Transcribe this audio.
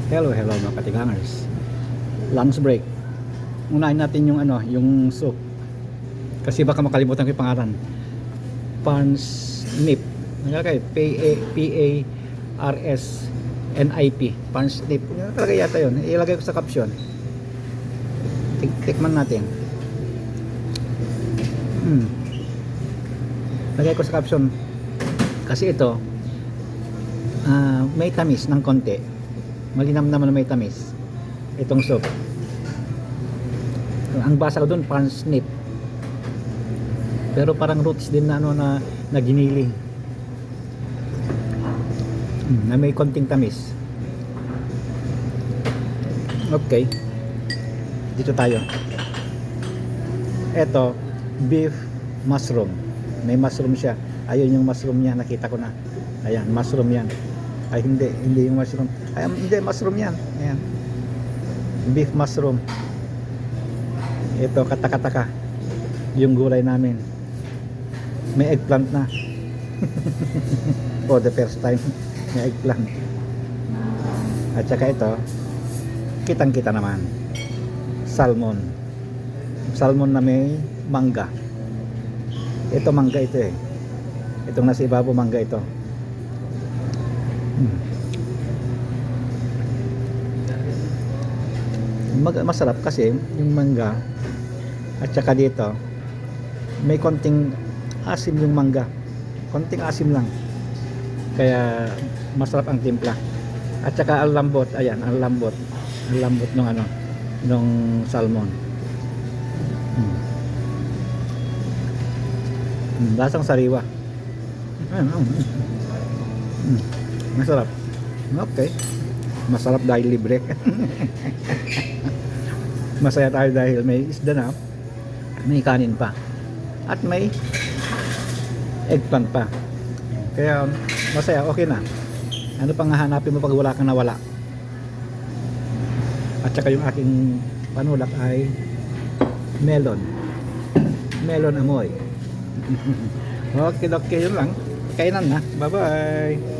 Hello, hello mga katigangers. Lunch break. Unahin natin yung yung soup. Kasi baka makalimutan ko yung pangalan. Parsnip. Nakalagay P-A-R-S-N-I-P. Parsnip. Nakalagay yata yun. Ilagay ko sa caption. Tikman natin. Lagay ko sa caption. Kasi ito may tamis ng konti. Malinam naman na may tamis itong soup. Ang basa ko doon parsnip, pero parang roots din na na giniling, na may konting tamis. Okay, dito tayo. Eto, beef mushroom. May mushroom siya. Ayun yung mushroom niya, nakita ko na. Ayan, mushroom yan. Ay hindi yung mushroom. Ay hindi, mushroom yan. Ayan. Beef mushroom. Ito, kataka-taka. Yung gulay namin. May eggplant na. For the first time, may eggplant. At saka ito, kitang-kita naman. Salmon. Salmon na may mangga. Ito mangga ito eh. Itong nasa ibabaw mangga ito. Masarap kasi yung mangga, at saka dito may konting asim yung mangga, konting asim lang, kaya masarap ang timpla. At saka ang lambot, ayan, ang lambot nung nung salmon. Lasang sariwa. Masarap. Okay. Masarap dahil libre. Masaya tayo dahil may isda na, may kanin pa, at may eggplant pa. Kaya masaya, okay na. Ano pang hahanapin mo pag wala kang nawala? At saka yung aking panulak ay melon amoy. Okay, yun lang. Kainan na. Bye bye.